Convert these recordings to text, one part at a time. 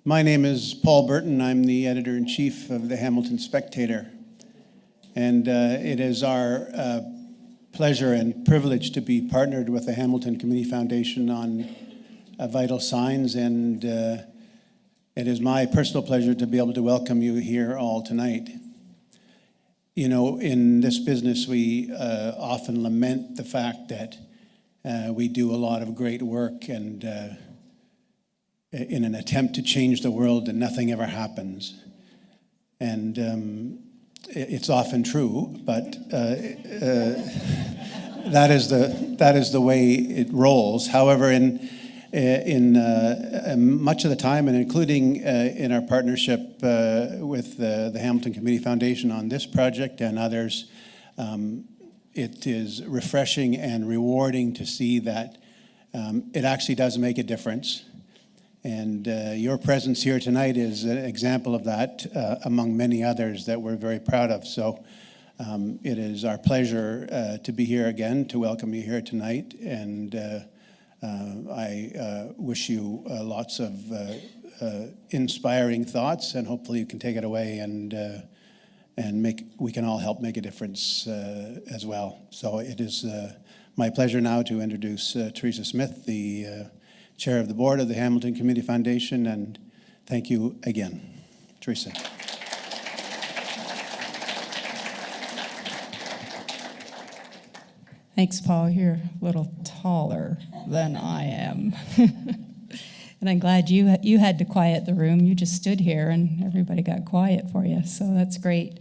My name is Paul Burton. I'm the editor-in-chief of the Hamilton Spectator. And it is our pleasure and privilege to be partnered with the Hamilton Community Foundation on Vital Signs. And it is my personal pleasure to be able to welcome you here all tonight. You know, in this business, we often lament the fact that we do a lot of great work and in an attempt to change the world, and nothing ever happens. And it's often true, but that is the way it rolls. However, in much of the time, and including in our partnership with the Hamilton Community Foundation on this project and others, it is refreshing and rewarding to see that it actually does make a difference. And your presence here tonight is an example of that, among many others that we're very proud of. So it is our pleasure to be here again, to welcome you here tonight. And I wish you lots of inspiring thoughts, and hopefully you can take it away and we can all help make a difference as well. So it is my pleasure now to introduce Teresa Smith, the Chair of the Board of the Hamilton Community Foundation, and thank you again. Teresa. Thanks, Paul. You're a little taller than I am. And I'm glad you had to quiet the room. You just stood here and everybody got quiet for you, so that's great.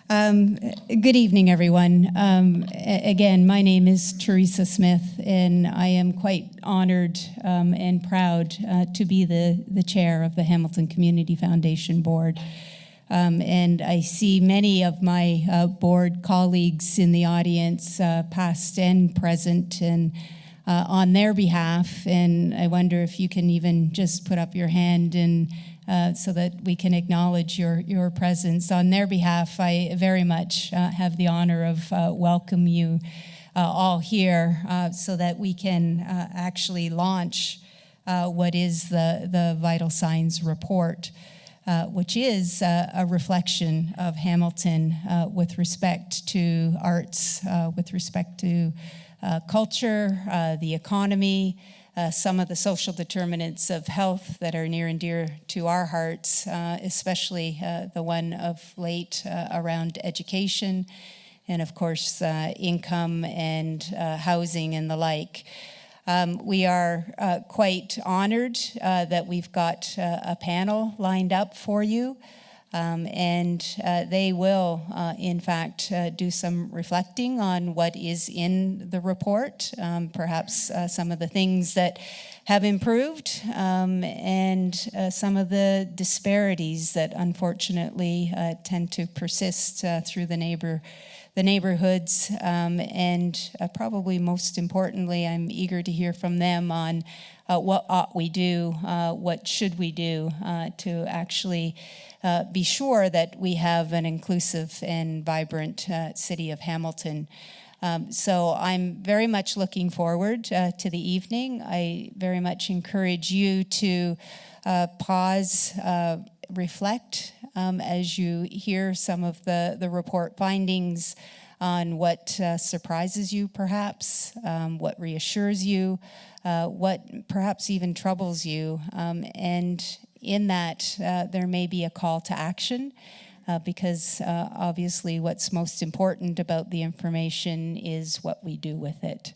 Good evening, everyone. Again, my name is Teresa Smith, and I am quite honored and proud to be the chair of the Hamilton Community Foundation Board. And I see many of my board colleagues in the audience, past and present, and on their behalf. And I wonder if you can even just put up your hand and so that we can acknowledge your presence. On their behalf, I very much have the honor of welcome you all here so that we can actually launch what is the Vital Signs Report, which is a reflection of Hamilton with respect to arts, with respect to culture, the economy, some of the social determinants of health that are near and dear to our hearts, especially the one of late around education and, of course, income and housing and the like. We are quite honored that we've got a panel lined up for you. And they will, in fact, do some reflecting on what is in the report, perhaps some of the things that have improved, and some of the disparities that unfortunately tend to persist through the neighborhoods, and probably most importantly, I'm eager to hear from them on what ought we do, what should we do to actually be sure that we have an inclusive and vibrant city of Hamilton. So I'm very much looking forward to the evening. I very much encourage you to pause, reflect as you hear some of the report findings on what surprises you perhaps, what reassures you, what perhaps even troubles you, and in that, there may be a call to action because obviously what's most important about the information is what we do with it.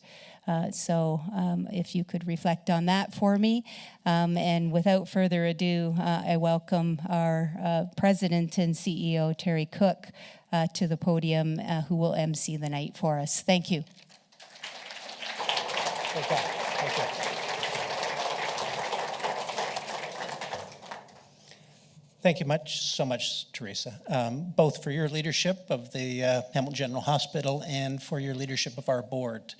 So if you could reflect on that for me. And without further ado, I welcome our President and CEO, Terry Cooke, to the podium, who will MC the night for us. Thank you. Thank you. Thank you so much, Teresa, both for your leadership of the Hamilton General Hospital and for your leadership of our board.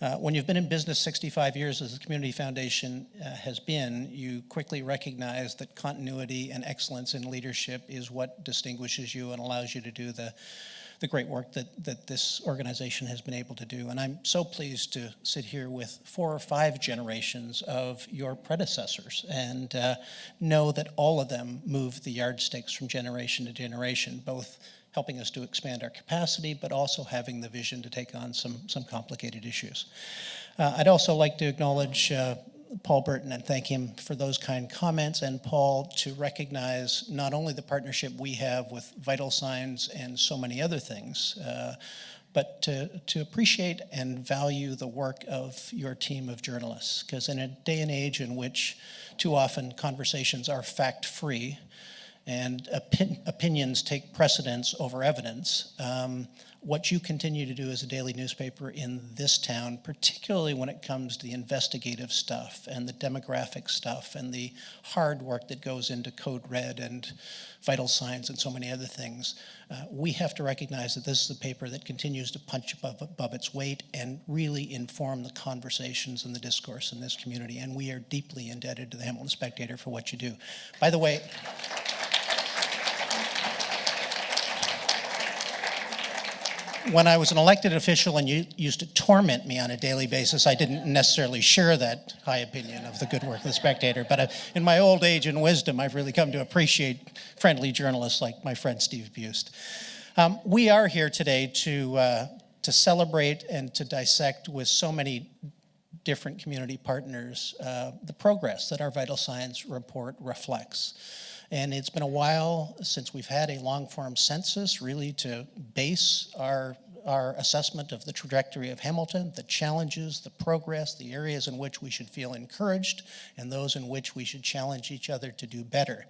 When you've been in business 65 years as the Community Foundation has been, you quickly recognize that continuity and excellence in leadership is what distinguishes you and allows you to do the great work that this organization has been able to do. And I'm so pleased to sit here with 4 or 5 generations of your predecessors and know that all of them moved the yardsticks from generation to generation, both helping us to expand our capacity, but also having the vision to take on some complicated issues. I'd also like to acknowledge Paul Burton and thank him for those kind comments, and Paul to recognize not only the partnership we have with Vital Signs and so many other things, but to appreciate and value the work of your team of journalists. Because in a day and age in which too often conversations are fact-free and opinions take precedence over evidence, what you continue to do as a daily newspaper in this town, particularly when it comes to the investigative stuff and the demographic stuff and the hard work that goes into Code Red and Vital Signs and so many other things, we have to recognize that this is a paper that continues to punch above its weight and really inform the conversations and the discourse in this community. And we are deeply indebted to the Hamilton Spectator for what you do. By the way, when I was an elected official and you used to torment me on a daily basis, I didn't necessarily share that high opinion of the good work of the Spectator. But in my old age and wisdom, I've really come to appreciate friendly journalists like my friend Steve Bust. We are here today to celebrate and to dissect with so many different community partners the progress that our Vital Signs report reflects. And it's been a while since we've had a long-form census really to base our assessment of the trajectory of Hamilton, the challenges, the progress, the areas in which we should feel encouraged, and those in which we should challenge each other to do better.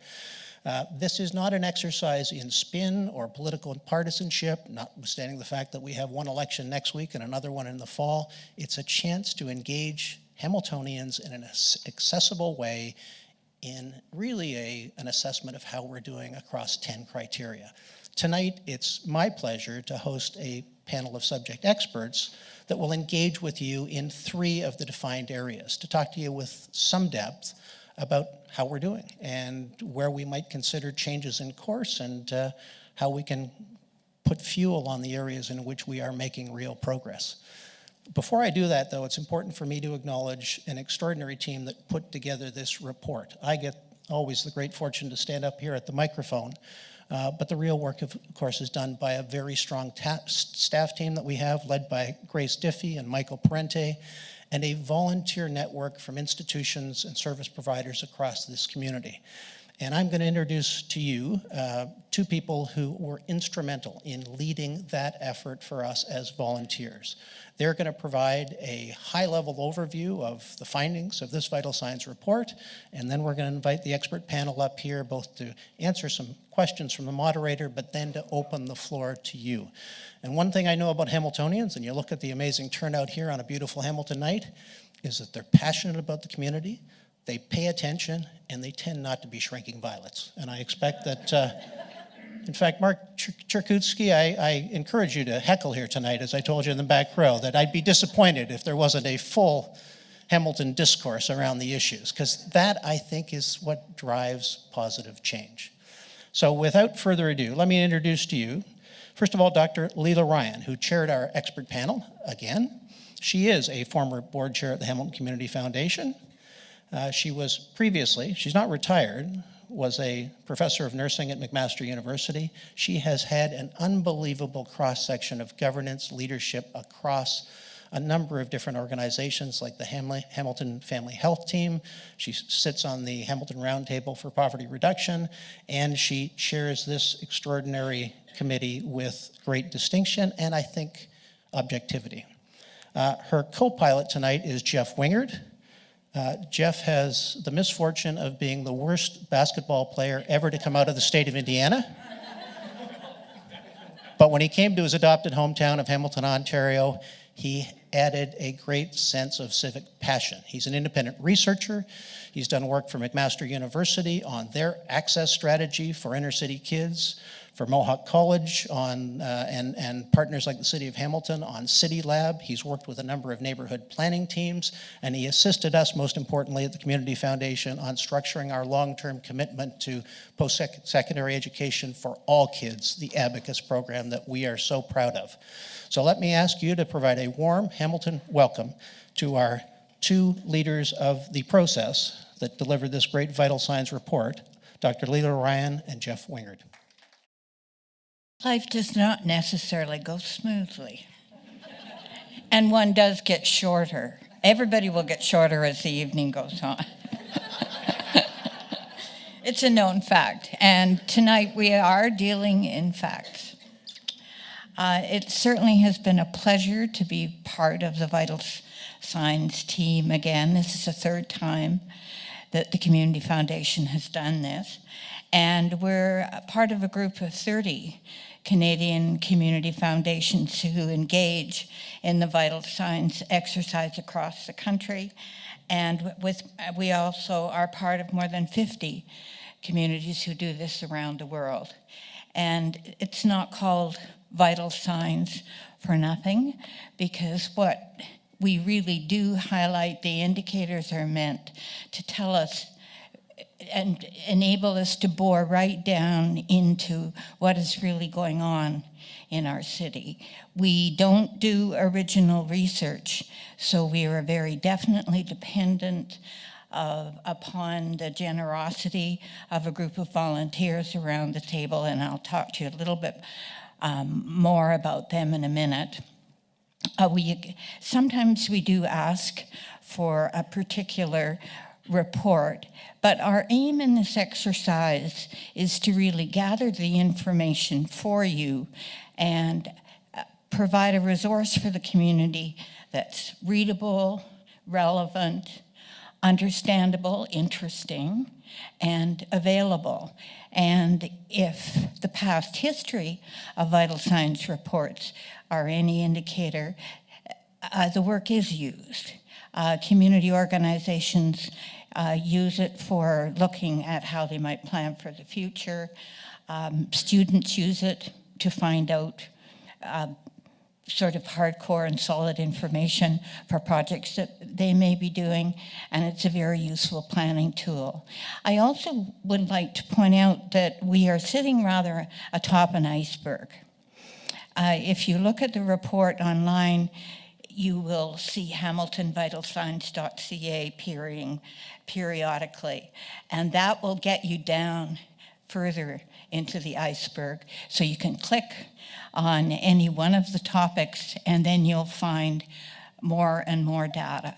This is not an exercise in spin or political partisanship, notwithstanding the fact that we have one election next week and another one in the fall. It's a chance to engage Hamiltonians in an accessible way in really an assessment of how we're doing across 10 criteria. Tonight, it's my pleasure to host a panel of subject experts that will engage with you in 3 of the defined areas, to talk to you with some depth about how we're doing and where we might consider changes in course and how we can put fuel on the areas in which we are making real progress. Before I do that, though, it's important for me to acknowledge an extraordinary team that put together this report. I get always the great fortune to stand up here at the microphone, but the real work, of course, is done by a very strong staff team that we have, led by Grace Diffie and Michael Parente, and a volunteer network from institutions and service providers across this community. And I'm going to introduce to you 2 people who were instrumental in leading that effort for us as volunteers. They're going to provide a high-level overview of the findings of this Vital Signs report, and then we're going to invite the expert panel up here both to answer some questions from the moderator, but then to open the floor to you. And one thing I know about Hamiltonians, and you look at the amazing turnout here on a beautiful Hamilton night, is that they're passionate about the community, they pay attention, and they tend not to be shrinking violets. And I expect that... In fact, Mark Cherkutsky, I encourage you to heckle here tonight, as I told you in the back row, that I'd be disappointed if there wasn't a full Hamilton discourse around the issues, because that, I think, is what drives positive change. So without further ado, let me introduce to you, first of all, Dr. Lela Ryan, who chaired our expert panel again. She is a former board chair at the Hamilton Community Foundation. She was previously, she's not retired, was a professor of nursing at McMaster University. She has had an unbelievable cross-section of governance leadership across a number of different organizations like the Hamilton Family Health Team. She sits on the Hamilton Roundtable for Poverty Reduction, and she chairs this extraordinary committee with great distinction and, I think, objectivity. Her co-pilot tonight is Jeff Wingard. Jeff has the misfortune of being the worst basketball player ever to come out of the state of Indiana. But when he came to his adopted hometown of Hamilton, Ontario, he added a great sense of civic passion. He's an independent researcher. He's done work for McMaster University on their access strategy for inner city kids, for Mohawk College on, and partners like the City of Hamilton on City Lab. He's worked with a number of neighborhood planning teams, and he assisted us, most importantly, at the Community Foundation on structuring our long-term commitment to post-secondary education for all kids, the Abacus program that we are so proud of. So let me ask you to provide a warm Hamilton welcome to our two leaders of the process that delivered this great vital signs report, Dr. Lela Ryan and Jeff Wingard. Life does not necessarily go smoothly. And one does get shorter. Everybody will get shorter as the evening goes on. It's a known fact. And tonight we are dealing in facts. It certainly has been a pleasure to be part of the Vital Signs team again. This is the third time that the Community Foundation has done this. And we're part of a group of 30 Canadian community foundations who engage in the vital signs exercise across the country. And we also are part of more than 50 communities who do this around the world. And it's not called vital signs for nothing, because what we really do highlight, the indicators are meant to tell us and enable us to bore right down into what is really going on in our city. We don't do original research, so we are very definitely dependent upon the generosity of a group of volunteers around the table, and I'll talk to you a little bit more about them in a minute. Sometimes we do ask for a particular report, but our aim in this exercise is to really gather the information for you and provide a resource for the community that's readable, relevant, understandable, interesting, and available. And if the past history of vital signs reports are any indicator, the work is used. Community organizations use it for looking at how they might plan for the future. Students use it to find out sort of hardcore and solid information for projects that they may be doing, and it's a very useful planning tool. I also would like to point out that we are sitting rather atop an iceberg. If you look at the report online, you will see hamiltonvitalsigns.ca appearing periodically, and that will get you down further into the iceberg. So you can click on any one of the topics, and then you'll find more and more data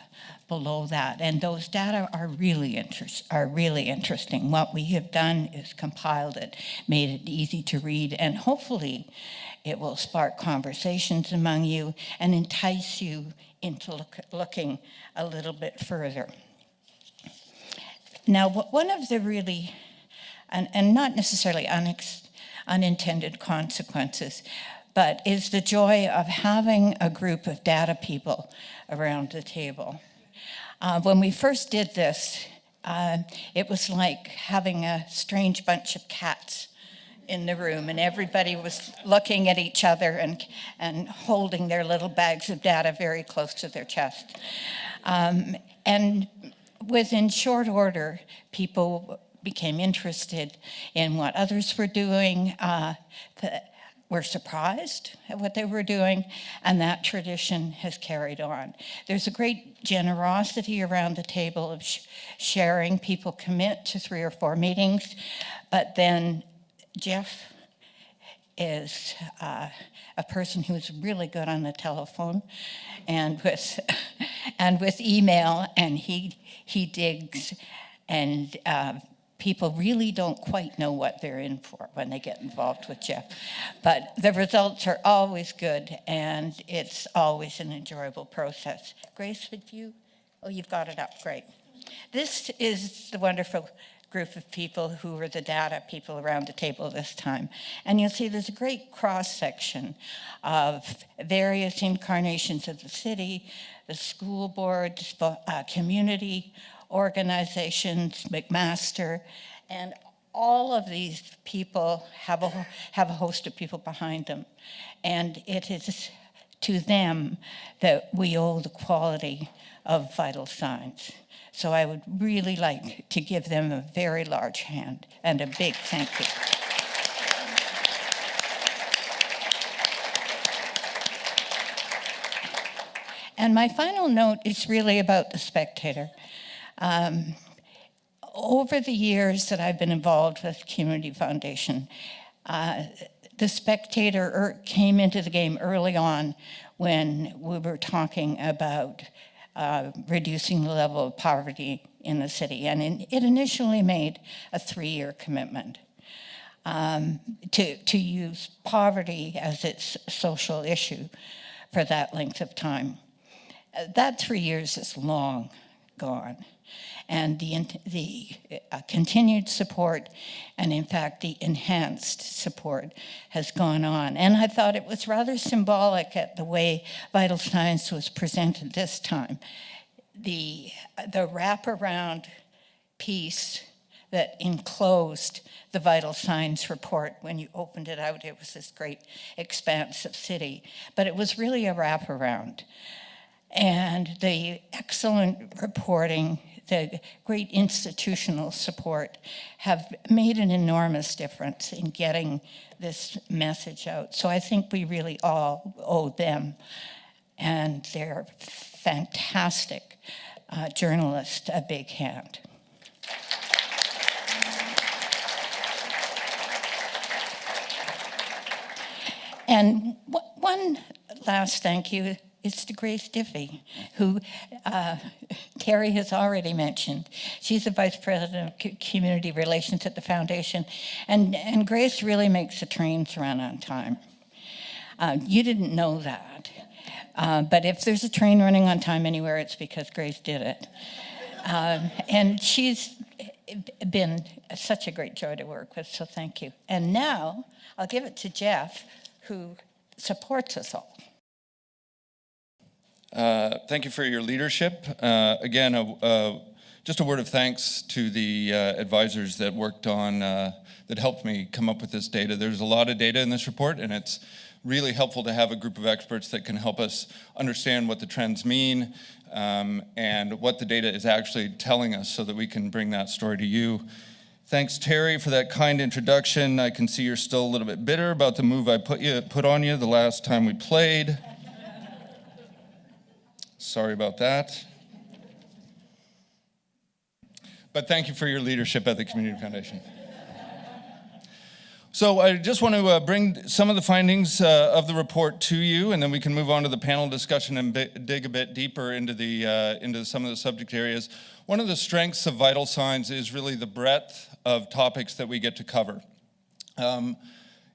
below that. And those data are really interesting. What we have done is compiled it, made it easy to read, and hopefully it will spark conversations among you and entice you into looking a little bit further. Now, one of the really, and not necessarily unintended consequences, but is the joy of having a group of data people around the table. When we first did this, it was like having a strange bunch of cats in the room, and everybody was looking at each other and holding their little bags of data very close to their chest. And within short order, people became interested in what others were doing, were surprised at what they were doing, and that tradition has carried on. There's a great generosity around the table of sharing. People commit to 3 or 4 meetings, but then Jeff is a person who's really good on the telephone and with email, and he digs, and people really don't quite know what they're in for when they get involved with Jeff. But the results are always good, and it's always an enjoyable process. Grace, would you? Oh, you've got it up, great. This is the wonderful group of people who were the data people around the table this time. And you'll see there's a great cross-section of various incarnations of the city, the school boards, community organizations, McMaster, and all of these people have a host of people behind them. And it is to them that we owe the quality of vital signs. So I would really like to give them a very large hand and a big thank you. And my final note is really about the Spectator. Over the years that I've been involved with Community Foundation, the Spectator came into the game early on when we were talking about reducing the level of poverty in the city. And it initially made a 3-year commitment to use poverty as its social issue for that length of time. That 3 years is long gone. And the continued support, and in fact the enhanced support, has gone on. And I thought it was rather symbolic at the way Vital Signs was presented this time. The wraparound piece that enclosed the Vital Signs report, when you opened it out, it was this great expanse of city. But it was really a wraparound. And the excellent reporting, the great institutional support have made an enormous difference in getting this message out. So I think we really all owe them and their fantastic journalists a big hand. And one last thank you is to Grace Diffie, who Terry has already mentioned. She's the Vice President of Community Relations at the Foundation, and Grace really makes the trains run on time. You didn't know that, but if there's a train running on time anywhere, it's because Grace did it. And she's been such a great joy to work with, so thank you. And now I'll give it to Jeff, who supports us all. Thank you for your leadership. Again, just a word of thanks to the advisors that worked on, that helped me come up with this data. There's a lot of data in this report, and it's really helpful to have a group of experts that can help us understand what the trends mean and what the data is actually telling us so that we can bring that story to you. Thanks, Terry, for that kind introduction. I can see you're still a little bit bitter about the move I put on you the last time we played. Sorry about that. But thank you for your leadership at the Community Foundation. So I just want to bring some of the findings of the report to you, and then we can move on to the panel discussion and dig a bit deeper into some of the subject areas. One of the strengths of Vital Signs is really the breadth of topics that we get to cover.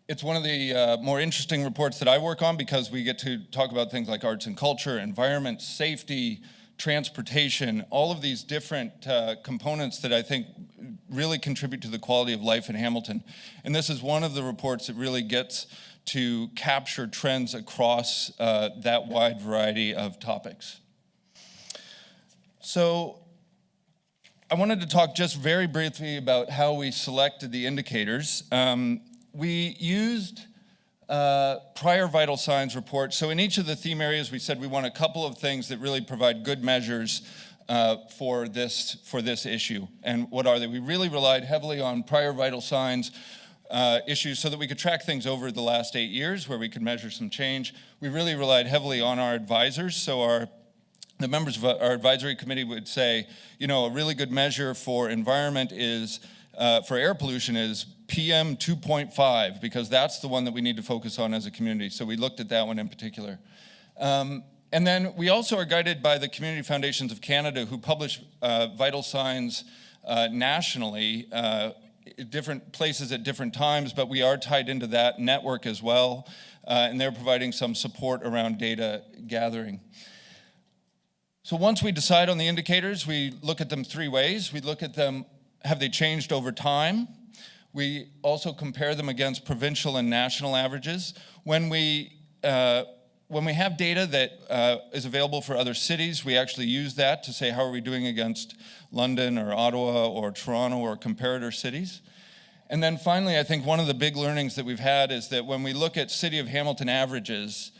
It's one of the more interesting reports that I work on because we get to talk about things like arts and culture, environment, safety, transportation, all of these different components that I think really contribute to the quality of life in Hamilton. And this is one of the reports that really gets to capture trends across that wide variety of topics. So I wanted to talk just very briefly about how we selected the indicators. We used prior Vital Signs reports. So in each of the theme areas, we said we want a couple of things that really provide good measures for this issue. And what are they? We really relied heavily on prior Vital Signs issues so that we could track things over the last 8 years where we could measure some change. We really relied heavily on our advisors. So the members of our advisory committee would say, you know, a really good measure for environment is, for air pollution is PM 2.5, because that's the one that we need to focus on as a community. So we looked at that one in particular. And then we also are guided by the Community Foundations of Canada, who publish Vital Signs nationally, different places at different times, but we are tied into that network as well, and they're providing some support around data gathering. So once we decide on the indicators, we look at them three ways. We look at them have they changed over time? We also compare them against provincial and national averages. When we have data that is available for other cities, we actually use that to say how are we doing against London or Ottawa or Toronto or comparator cities. And then finally, I think one of the big learnings that we've had is that when we look at City of Hamilton averages,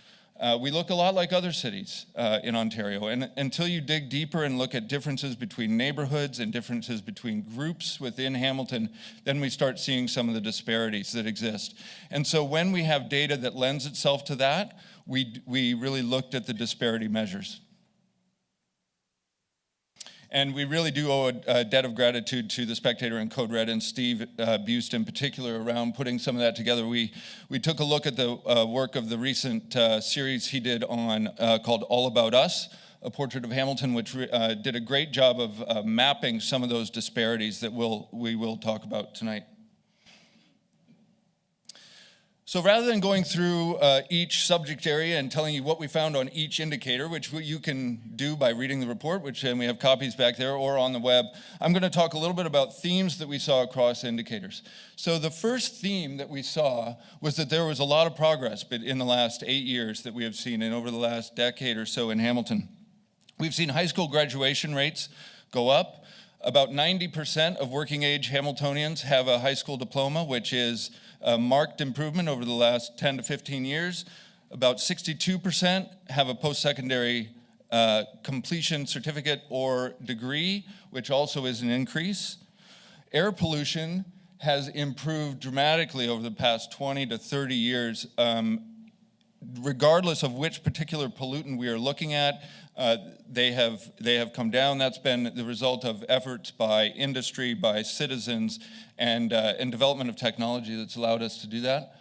we look a lot like other cities in Ontario. And until you dig deeper and look at differences between neighborhoods and differences between groups within Hamilton, then we start seeing some of the disparities that exist. And so when we have data that lends itself to that, we really looked at the disparity measures. And we really do owe a debt of gratitude to the Spectator and Code Red and Steve Bust in particular around putting some of that together. We took a look at the work of the recent series he did on called All About Us, A Portrait of Hamilton, which did a great job of mapping some of those disparities that we will talk about tonight. So rather than going through each subject area and telling you what we found on each indicator, which you can do by reading the report, which we have copies back there or on the web, I'm going to talk a little bit about themes that we saw across indicators. So the first theme that we saw was that there was a lot of progress in the last 8 years that we have seen and over the last decade or so in Hamilton. We've seen high school graduation rates go up. About 90% of working age Hamiltonians have a high school diploma, which is a marked improvement over the last 10 to 15 years. About 62% have a post-secondary completion certificate or degree, which also is an increase. Air pollution has improved dramatically over the past 20 to 30 years. Regardless of which particular pollutant we are looking at, they have come down. That's been the result of efforts by industry, by citizens, and development of technology that's allowed us to do that.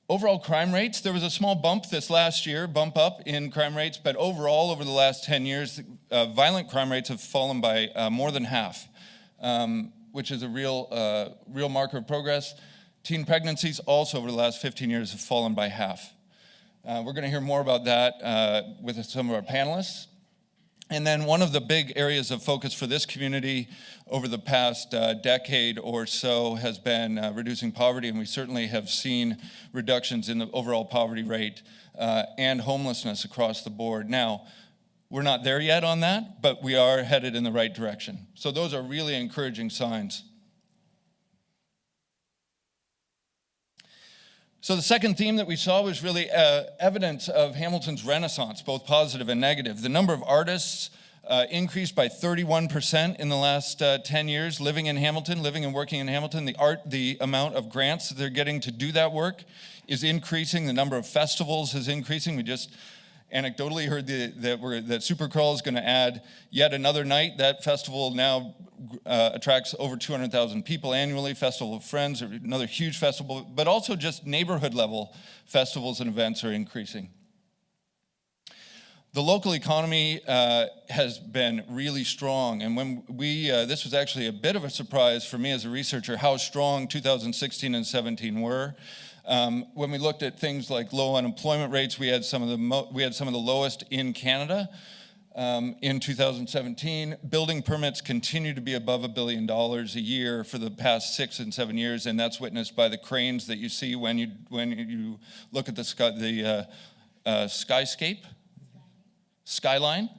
Overall crime rates, there was a small bump this last year, bump up in crime rates, but overall over the last 10 years, violent crime rates have fallen by more than half, which is a real marker of progress. Teen pregnancies also over the last 15 years have fallen by half. We're going to hear more about that with some of our panelists. And then one of the big areas of focus for this community over the past decade or so has been reducing poverty, and we certainly have seen reductions in the overall poverty rate and homelessness across the board. Now, we're not there yet on that, but we are headed in the right direction. So those are really encouraging signs. So the second theme that we saw was really evidence of Hamilton's renaissance, both positive and negative. The number of artists increased by 31% in the last 10 years living in Hamilton, living and working in Hamilton. The amount of grants that they're getting to do that work is increasing. The number of festivals is increasing. We just anecdotally heard that Supercrawl is going to add yet another night. That festival now attracts over 200,000 people annually. Festival of Friends, another huge festival, but also just neighborhood level festivals and events are increasing. The local economy has been really strong, and when this was actually a bit of a surprise for me as a researcher how strong 2016 and 17 were. When we looked at things like low unemployment rates, we had some of the lowest in Canada. In 2017, building permits continue to be above $1 billion a year for the past 6 and 7 years, and that's witnessed by the cranes that you see when you look at the skyline.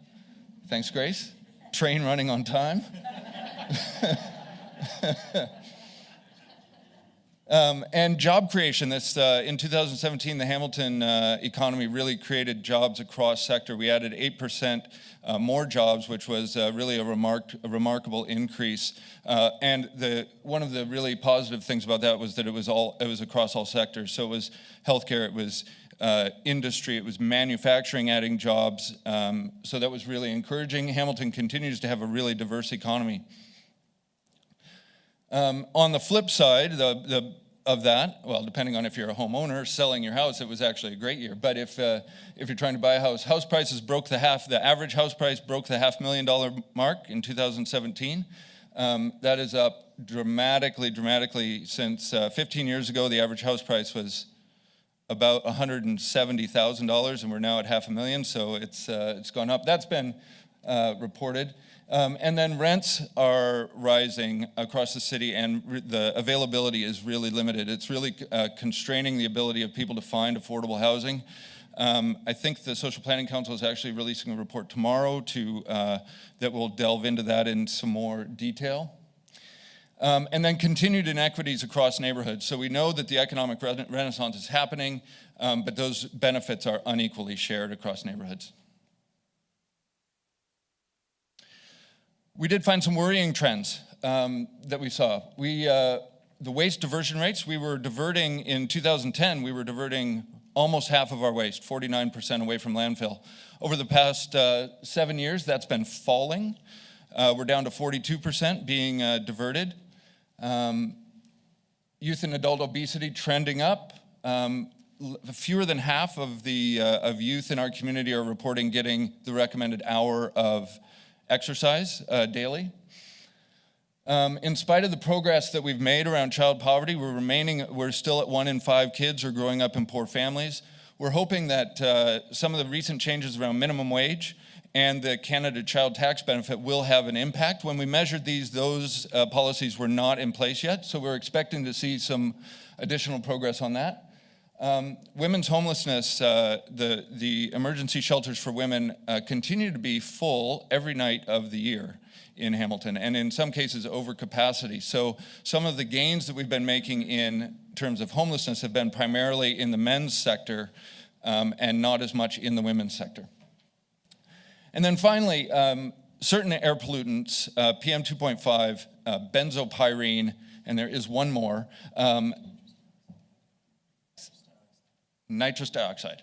Thanks, Grace. Train running on time. And job creation. In 2017, the Hamilton economy really created jobs across sector. We added 8% more jobs, which was really a remarkable increase. And one of the really positive things about that was that it was across all sectors. So it was healthcare, it was industry, it was manufacturing adding jobs. So that was really encouraging. Hamilton continues to have a really diverse economy. On the flip side of that, well, depending on if you're a homeowner selling your house, it was actually a great year. But if you're trying to buy a house prices the average house price broke the $500,000 mark in 2017. That is up dramatically since 15 years ago. The average house price was about $170,000, and we're now at $500,000. So it's gone up. That's been reported. And then rents are rising across the city, and the availability is really limited. It's really constraining the ability of people to find affordable housing. I think the Social Planning Council is actually releasing a report tomorrow that will delve into that in some more detail. And then continued inequities across neighborhoods. So we know that the economic renaissance is happening, but those benefits are unequally shared across neighborhoods. We did find some worrying trends that we saw. The waste diversion rates, we were diverting in 2010, we were diverting almost half of our waste, 49% away from landfill. Over the past 7 years, that's been falling. We're down to 42% being diverted. Youth and adult obesity trending up. Fewer than half of youth in our community are reporting getting the recommended hour of exercise daily. In spite of the progress that we've made around child poverty, we're still at 1 in 5 kids are growing up in poor families. We're hoping that some of the recent changes around minimum wage and the Canada Child Tax Benefit will have an impact. When we measured those policies were not in place yet, so we're expecting to see some additional progress on that. Women's homelessness, the emergency shelters for women continue to be full every night of the year in Hamilton, and in some cases over capacity. So some of the gains that we've been making in terms of homelessness have been primarily in the men's sector and not as much in the women's sector. And then finally, certain air pollutants, PM 2.5, benzopyrene, and there is one more, nitrous dioxide,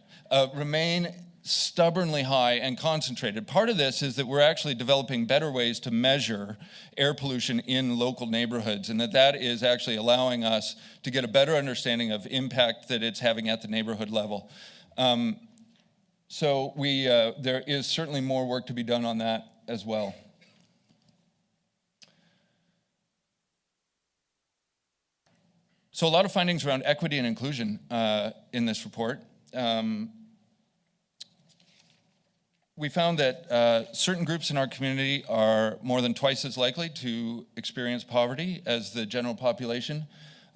remain stubbornly high and concentrated. Part of this is that we're actually developing better ways to measure air pollution in local neighborhoods, and that is actually allowing us to get a better understanding of impact that it's having at the neighborhood level. So there is certainly more work to be done on that as well. So a lot of findings around equity and inclusion in this report. We found that certain groups in our community are more than twice as likely to experience poverty as the general population.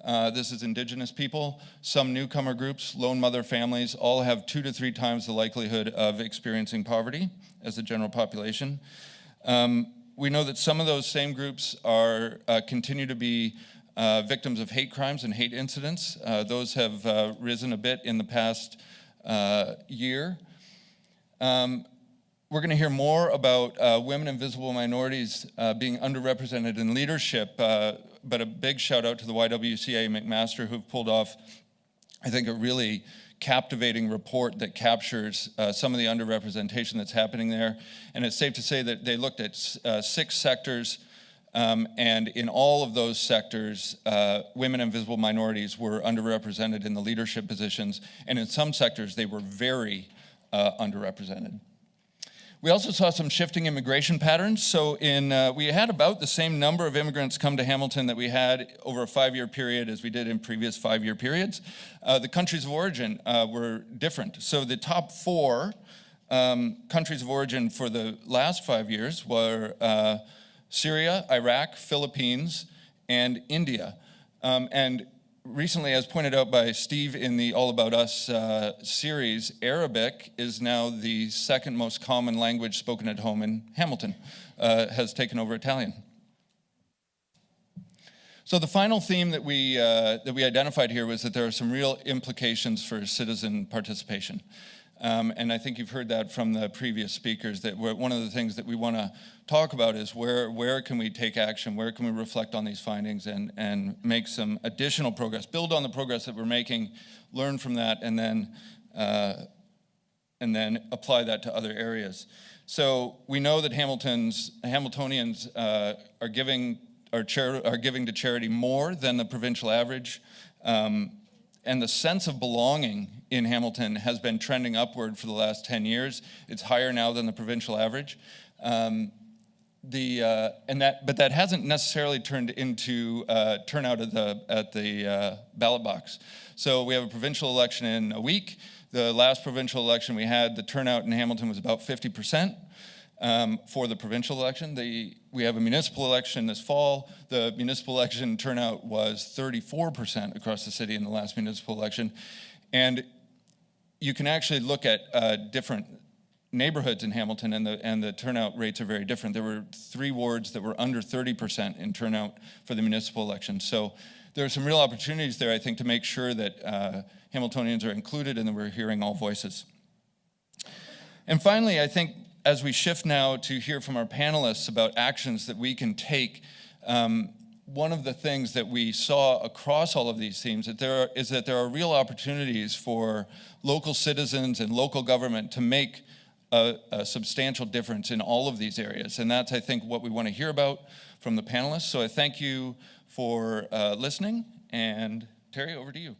This is Indigenous people. Some newcomer groups, lone mother families, all have 2 to 3 times the likelihood of experiencing poverty as the general population. We know that some of those same groups continue to be victims of hate crimes and hate incidents. Those have risen a bit in the past year. We're going to hear more about women and visible minorities being underrepresented in leadership, but a big shout out to the YWCA McMaster, who've pulled off, I think, a really captivating report that captures some of the underrepresentation that's happening there. And it's safe to say that they looked at 6 sectors, and in all of those sectors, women and visible minorities were underrepresented in the leadership positions, and in some sectors, they were very underrepresented. We also saw some shifting immigration patterns. So we had about the same number of immigrants come to Hamilton that we had over a 5-year period as we did in previous 5-year periods. The countries of origin were different. So the top 4 countries of origin for the last 5 years were Syria, Iraq, Philippines, and India. And recently, as pointed out by Steve in the All About Us series, Arabic is now the 2nd most common language spoken at home in Hamilton, has taken over Italian. So the final theme that we identified here was that there are some real implications for citizen participation. And I think you've heard that from the previous speakers, that one of the things that we want to talk about is where can we take action, where can we reflect on these findings and make some additional progress, build on the progress that we're making, learn from that, and then apply that to other areas. So we know that Hamiltonians are giving to charity more than the provincial average. And the sense of belonging in Hamilton has been trending upward for the last 10 years. It's higher now than the provincial average. But that hasn't necessarily turned into turnout at the ballot box. So we have a provincial election in a week. The last provincial election we had, the turnout in Hamilton was about 50%. for the provincial election. We have a municipal election this fall. The municipal election turnout was 34% across the city in the last municipal election. And you can actually look at different neighborhoods in Hamilton, and the turnout rates are very different. There were 3 wards that were under 30% in turnout for the municipal election. So there are some real opportunities there, I think, to make sure that Hamiltonians are included and that we're hearing all voices. And finally, I think as we shift now to hear from our panelists about actions that we can take, one of the things that we saw across all of these themes is that there are real opportunities for local citizens and local government to make a substantial difference in all of these areas. And that's, I think, what we want to hear about from the panelists. So I thank you for listening. And Terry, over to you.